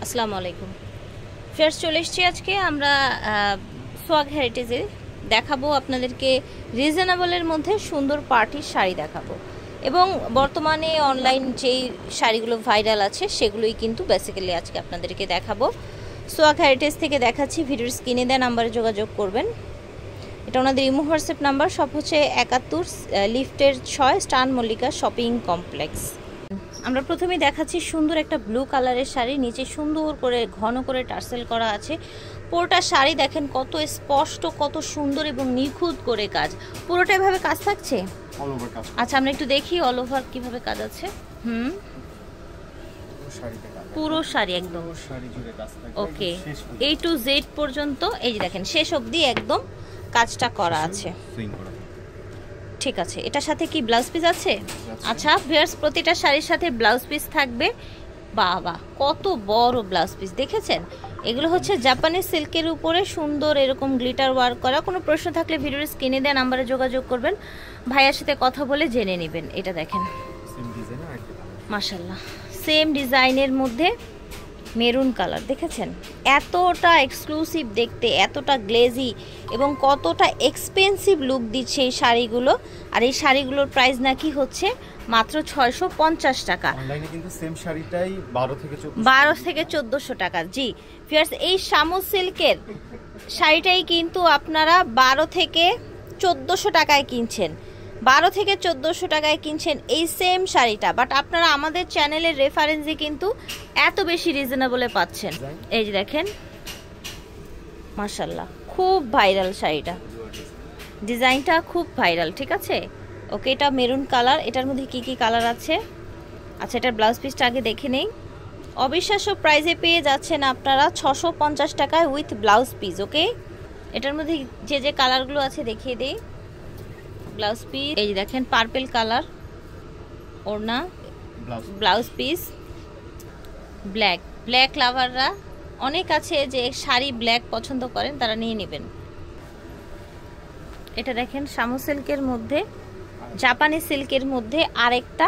আসসালামু আলাইকুম। ফেয়ার্স চলে এসেছি আজকে আমরা সোয়াগ হেরিটেজে দেখাবো আপনাদেরকে রিজনেবলের মধ্যে সুন্দর পার্টির শাড়ি দেখাবো এবং বর্তমানে অনলাইন যেই শাড়িগুলো ভাইরাল আছে সেগুলোই কিন্তু বেসিক্যালি আজকে আপনাদেরকে দেখাবো। সোয়াগ হেরিটেজ থেকে দেখাচ্ছি, ভিডিওর স্ক্রিনে দেওয়া নাম্বারে যোগাযোগ করবেন। এটা ওনাদের ইমো হোয়াটসঅ্যাপ নাম্বার, সব হচ্ছে 71 লিফটের 6 স্টান মল্লিকা শপিং কমপ্লেক্স। আমরা প্রথমেই দেখাচ্ছি সুন্দর একটা ব্লু কালারের শাড়ি, নিচে সুন্দর করে ঘন করে টার্সেল করা আছে। পুরোটা শাড়ি দেখেন কত স্পষ্ট, কত সুন্দর এবং নিখুঁত করে কাজ। পুরোটা এভাবে কাজ থাকছে অল ওভার কাজ। আচ্ছা, আমরা একটু দেখি অল ওভার কিভাবে কাজ আছে। পুরো শাড়ি একদম শাড়ি জুড়ে কাজ থাকে। ওকে, A to Z পর্যন্ত এই যে দেখেন শেষ অবধি একদম কাজটা করা আছে। ঠিক আছে, এটার সাথে কি ব্লাউজ পিস আছে? আচ্ছা ভিউয়ার্স, প্রতিটা শাড়ির সাথে ব্লাউজ পিস থাকবে। বাবা কত বড় ব্লাউজ পিস দেখেছেন। এগুলো হচ্ছে জাপানি সিল্কের উপরে সুন্দর এরকম গ্লিটার ওয়ার্ক করা। কোনো প্রশ্ন থাকলে ভিডিওর স্ক্রিনে দেওয়া নাম্বারে যোগাযোগ করবেন, ভাইয়ার সাথে কথা বলে জেনে নেবেন। এটা দেখেন মাশাআল্লাহ, সেম ডিজাইনের মধ্যে মেরুন কালার দেখেছেন। এতটা এক্সক্লুসিভ দেখতে, এতটা গ্লেজি এবং কতটা এক্সপেন্সিভ লুক দিচ্ছে এই শাড়িগুলো। আর এই শাড়িগুলোর প্রাইস নাকি হচ্ছে মাত্র 650 টাকা। অনলাইনে কিন্তু সেম শাড়িটাই 12 থেকে 1400 টাকা। জি ভিউয়ার্স, এই শামু সিল্কের শাড়িটাই কিন্তু আপনারা 12 থেকে 1400 টাকায় কিনছেন। 12 থেকে 1400 টাকায় কিনছেন এই সেম শাড়িটা, বাট আপনারা আমাদের চ্যানেলের রেফারেন্সে কিন্তু এত বেশি রিজনেবলে পাচ্ছেন। এই যে দেখেন মাশাআল্লাহ, খুব ভাইরাল শাড়িটা, ডিজাইনটা খুব ভাইরাল। ঠিক আছে, ওকে, এটা মেরুন কালার। এটার মধ্যে কি কি কালার আছে? আচ্ছা, এটার ব্লাউজ পিসটা আগে দেখে নেই। অবিশ্বাস্য প্রাইসে পেয়ে যাচ্ছেন আপনারা 650 টাকায় উইথ ব্লাউজ পিস। ওকে, এটার মধ্যে যে যে কালারগুলো আছে দেখিয়ে দেই। ব্লাউজ পিস এই যে দেখেন পার্পল কালার, ওড়না, ব্লাউজ পিস ব্ল্যাক। ব্ল্যাক লাভাররা অনেক আছে যে শাড়ি ব্ল্যাক পছন্দ করেন, তারা নিয়ে নেবেন। এটা দেখেন শামু সিল্কের মধ্যে, জাপানি সিল্কের মধ্যে আরেকটা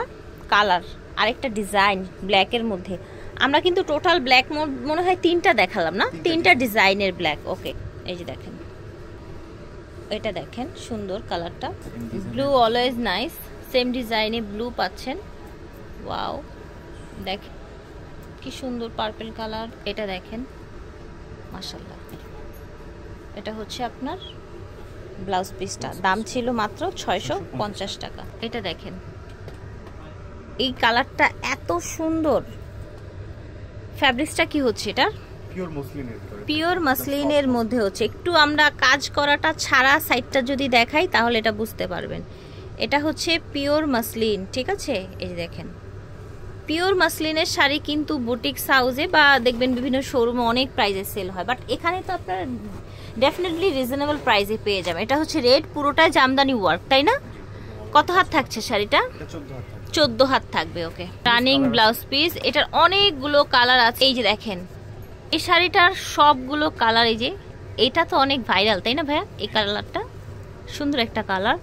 কালার, আরেকটা ডিজাইন ব্ল্যাকের মধ্যে। আমরা কিন্তু টোটাল ব্ল্যাক মনে হয় 3টা দেখালাম না, 3টা ডিজাইনের ব্ল্যাক। ওকে, এই যে দেখেন এটা দেখেন সুন্দর কালারটা, ব্লু অলওয়েজ নাইস। সেম ডিজাইনে ব্লু পাচ্ছেন। ওয়াও, দেখেন কি সুন্দর পার্পল কালার। এটা দেখেন মাশাআল্লাহ, এটা হচ্ছে আপনার ব্লাউজ পিসটা, দাম ছিল মাত্র 650 টাকা। এটা দেখেন এই কালারটা এত সুন্দর। ফ্যাব্রিক্সটা কি হচ্ছে এটা? পিওর মাসলিনের মধ্যে হচ্ছে। একটু আমরা কাজ করাটা ছাড়া সাইডটা যদি দেখাই তাহলে এটা বুঝতে পারবেন। এটা হচ্ছে পিওর মাসলিন। ঠিক আছে, এই যে দেখেন পিওর মাসলিনের শাড়ি কিন্তু বুটিক হাউসে বা দেখবেন বিভিন্ন শোরুমে অনেক প্রাইসে সেল হয়, বাট এখানে তো আপনারা ডেফিনেটলি রিজনেবল প্রাইসে পেয়ে যাবেন। এটা হচ্ছে রেড, পুরোটাই জামদানি ওয়ার্ক, তাই না? কত হাত থাকছে শাড়িটা? 14 হাত থাকবে। ওকে, রানিং ব্লাউজ পিস। এটার অনেকগুলো কালার আছে। এই যে দেখেন এই শাড়িটার সবগুলো কালার। এই যে এটা তো অনেক ভাইরাল, তাই না ভাইয়া? এই কালারটা সুন্দর একটা কালার,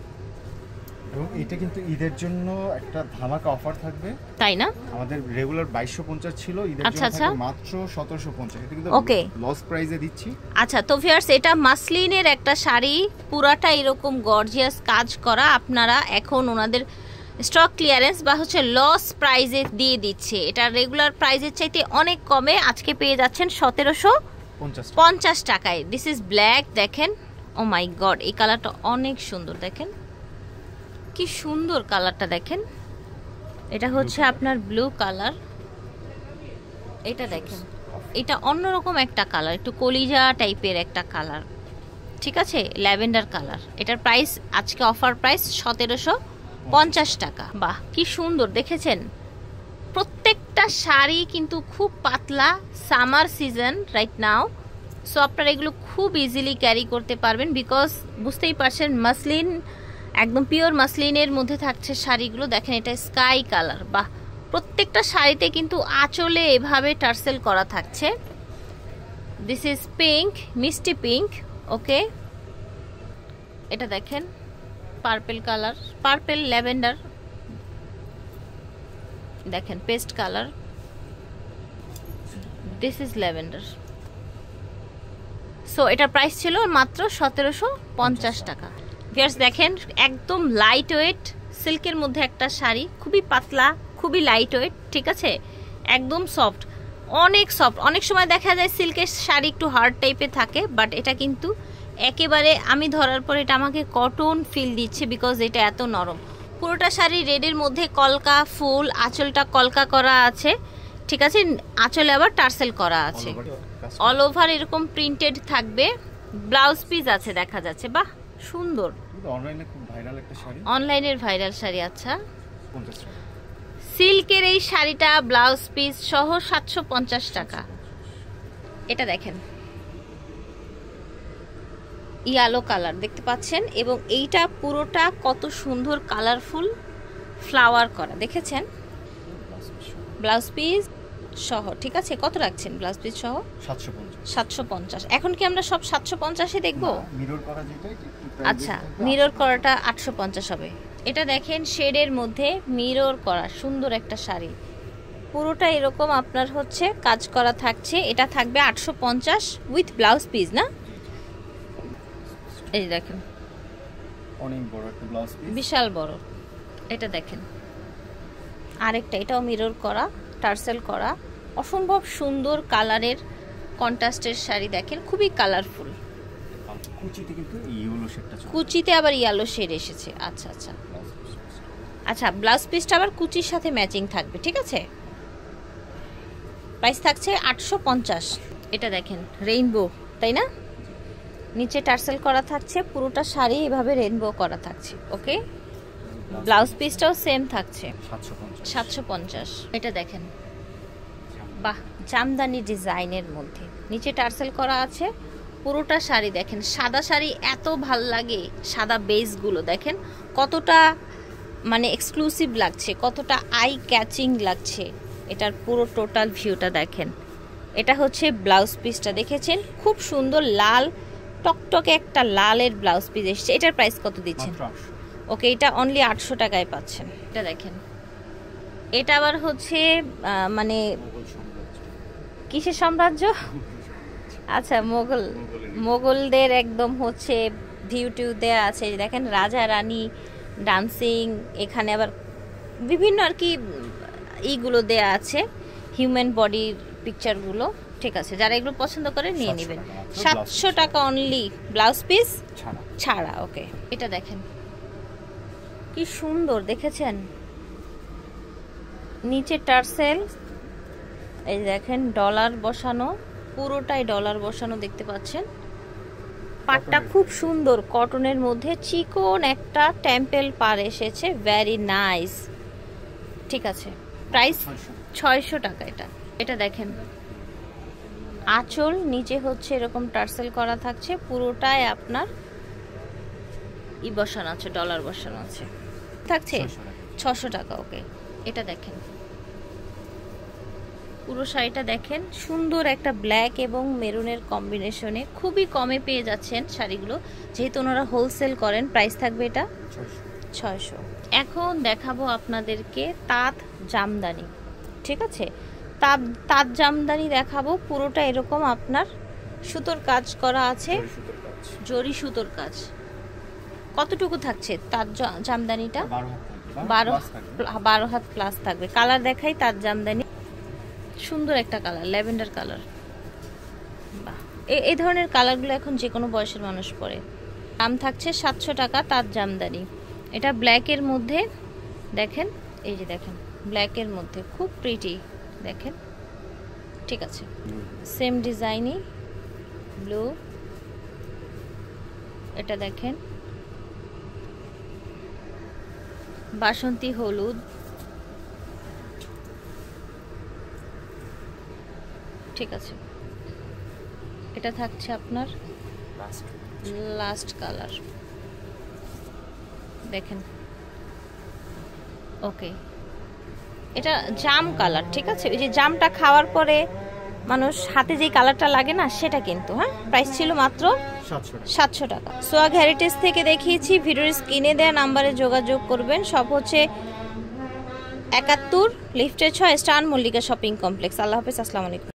এবং এটা কিন্তু ঈদের জন্য একটা ধামাকা অফার থাকবে, তাই না? আমাদের রেগুলার 2250 ছিল, ঈদের জন্য থাকবে মাত্র 1750। এটা কিন্তু ওকে লস প্রাইসে দিচ্ছি। আচ্ছা, তো ভিউয়ার্স এটা মাসলিনের একটা শাড়ি, পুরাটা এরকম গর্জিয়াস কাজ করা। আপনারা এখন ওনাদের স্টক ক্লিয়ারেন্স বা হচ্ছে লস প্রাইজে দিয়ে দিচ্ছে। এটা রেগুলার প্রাইজের চাইতে অনেক কমে আজকে পেয়ে যাচ্ছেন 1750 টাকায়। This is black. দেখেন, ও মাই গড, এই কালারটা অনেক সুন্দর। দেখেন কি সুন্দর কালারটা, দেখেন এটা হচ্ছে আপনার ব্লু কালার। এটা দেখেন, এটা অন্যরকম একটা কালার, একটু কলিজা টাইপের একটা কালার। ঠিক আছে, ল্যাভেন্ডার কালার। এটার প্রাইস আজকে অফার প্রাইস 1750 টাকা। বাহ কি সুন্দর দেখেছেন। প্রত্যেকটা শাড়ি কিন্তু খুব পাতলা, summer season right now, so আপনারা এগুলো খুব ইজিলি ক্যারি করতে পারবেন, বিকজ বুঝতেই পারছেন মাসলিন, একদম পিওর মাসলিনের মধ্যে থাকছে শাড়িগুলো। দেখেন এটা স্কাই কালার। বাহ, প্রত্যেকটা শাড়িতে কিন্তু আঁচলে এভাবে টার্সেল করা থাকছে। দিস ইজ পিঙ্ক, মিষ্টি পিঙ্ক। ওকে, এটা দেখেন পার্পল কালার, পার্পল ল্যাভেন্ডার। দেখেন paste colour, this is lavender. So এটার প্রাইস ছিল মাত্র 1750 টাকা। ভিউয়ার্স দেখেন একদম লাইট ওয়েট সিল্কের মধ্যে একটা শাড়ি, খুবই পাতলা, খুবই লাইট ওয়েট, ঠিক আছে, একদম সফট, অনেক সফট। অনেক সময় দেখা যায় সিল্কের শাড়ি একটু হার্ড টাইপের থাকে, বাট এটা কিন্তু একেবারে আমি ধরার পর এটা আমাকে কটন ফিল দিচ্ছে, বিকজ এটা এত নরম। পুরোটা শাড়ি রেডের মধ্যে কলকা ফুল, আঁচলটা কলকা করা আছে, ঠিক আছে, আঁচলে আবার টার্সেল করা আছে, অল ওভার এরকম প্রিন্টেড থাকবে। ব্লাউজ পিস আছে দেখা যাচ্ছে, বাহ সুন্দর, অনলাইনে খুব ভাইরাল একটা শাড়ি, অনলাইনের ভাইরাল শাড়ি। আচ্ছা, সিল্কের এই শাড়িটা ব্লাউজ পিস সহ 750 টাকা। এটা দেখেন ইয়েলো কালার দেখতে পাচ্ছেন, এবং এইটা পুরোটা কত সুন্দর কালারফুল ফ্লাওয়ার করা, দেখেছেন, ব্লাউজ পিস সহ, ঠিক আছে। কত রাখছেন ব্লাউজ পিস সহ? 750। এখন কি আমরা সব 750-এ দেখবো? আচ্ছা, মিরর করাটা 850 হবে। এটা দেখেন শেডের মধ্যে মিরর করা সুন্দর একটা শাড়ি, পুরোটা এরকম আপনার হচ্ছে কাজ করা থাকছে। এটা থাকবে 850 উইথ ব্লাউজ পিস, না? এই দেখেন অনেক বড় একটা ব্লাউজ পিস, বিশাল বড়। এটা দেখেন আরেকটা, এটাও মিরর করা, টার্সেল করা, অসম্ভব সুন্দর কালারের কন্ট্রাস্টের শাড়ি, দেখেন খুবই কালারফুল। কুচিতে কিন্তু ইয়েলো শেডটা, কুচিতে আবার ইয়েলো শেড এসেছে। আচ্ছা আচ্ছা আচ্ছা, ব্লাউজ পিসটা আবার কুচির সাথে ম্যাচিং থাকবে, ঠিক আছে। প্রাইস থাকছে 850। এটা দেখেন রেইনবো, তাই না? নিচে টার্সেল করা থাকছে, পুরোটা শাড়ি এভাবে রেইনবো করা থাকছে, ওকে। ব্লাউজ পিসটাও সেম থাকছে 750। এটা দেখেন বাহ, জামদানি ডিজাইনের মধ্যে নিচে টার্সেল করা আছে, পুরোটা শাড়ি দেখেন সাদা শাড়ি, এত ভাল লাগে সাদা বেসগুলো, দেখেন কতটা মানে এক্সক্লুসিভ লাগছে, কতটা আই ক্যাচিং লাগছে। এটার পুরো টোটাল ভিউটা দেখেন। এটা হচ্ছে ব্লাউজ পিসটা, দেখেছেন খুব সুন্দর লাল টকটকে একটা লালের ব্লাউজ পিস এসছে। এটার প্রাইস কত দিচ্ছেন? ওকে, এটা অনলি 800 টাকায় পাচ্ছেন। এটা দেখেন, এটা আবার হচ্ছে মানে কিসের সাম্রাজ্য? আচ্ছা, মোগলদের একদম হচ্ছে ভিউ টিউ দেওয়া আছে, দেখেন রাজা রানী ডান্সিং, এখানে আবার বিভিন্ন আর কি এইগুলো দেয়া আছে, হিউম্যান বডির পিকচারগুলো, ঠিক আছে। যারা এগুলো পছন্দ করে নিয়ে নেবেন। 700 টাকা অনলি, ব্লাউজ পিস ছাড়া, ওকে। এটা দেখেন কি সুন্দর, দেখেছেন নিচে টার্সেল, এই দেখেন ডলার বসানো, পুরোটাই ডলার বসানো দেখতে পাচ্ছেন। পাটটা খুব সুন্দর কটনের মধ্যে চিকন একটা টেম্পল পার এসেছে, ভেরি নাইস, ঠিক আছে। প্রাইস 600 টাকা। এটা দেখেন আঁচল নিচে হচ্ছে এরকম টার্সেল করা থাকছে, পুরোটাই আপনার ই বসানো আছে, ডলার বসানো আছে, থাকছে 600 টাকা, ওকে। এটা দেখেন পুরো শাড়িটা দেখেন সুন্দর একটা ব্ল্যাক এবং মেরুনের কম্বিনেশনে, খুবই কমে পেয়ে যাচ্ছেন শাড়িগুলো, যেহেতু ওনারা হোলসেল করেন। প্রাইস থাকবে এটা 600। এখন দেখাবো আপনাদেরকে তাঁত জামদানি, ঠিক আছে। তাঁত জামদানি দেখাবো, পুরোটা এরকম আপনার সুতোর কাজ করা আছে, জরি সুতোর কাজ। কতটুকু থাকছে তাঁত জামদানিটা? 12 হাত প্লাস থাকবে। কালার দেখাই তাঁত জামদানি, সুন্দর একটা কালার, ল্যাভেন্ডার কালার, বাহ। এই ধরনের কালারগুলো এখন যে কোনো বয়সের মানুষ পরে। দাম থাকছে 700 টাকা তাঁত জামদানি। এটা ব্ল্যাকের মধ্যে দেখেন, এই যে দেখেন ব্ল্যাকের মধ্যে খুব প্রিটি, দেখেন, ঠিক আছে। সেম ডিজাইনই ব্লু, এটা দেখেন বাসন্তী হলুদ, ঠিক আছে। এটা থাকছে আপনার লাস্ট কালার, দেখেন, ওকে। এটা জাম কালার, ঠিক আছে। ওই যে জামটা খাওয়ার পরে মানুষ হাতে যে কালারটা লাগে না, সেটা কিন্তু, হ্যাঁ। প্রাইস ছিল মাত্র 700 টাকা। সোয়াগ হেরিটেজ থেকে দেখিয়েছি, ভিডিওর স্ক্রিনে দেওয়া নাম্বারে যোগাযোগ করবেন। সব হচ্ছে 71 লিফটের 6 স্টার মল্লিকা শপিং কমপ্লেক্স। আল্লাহ হাফেজ, আসসালামু আলাইকুম।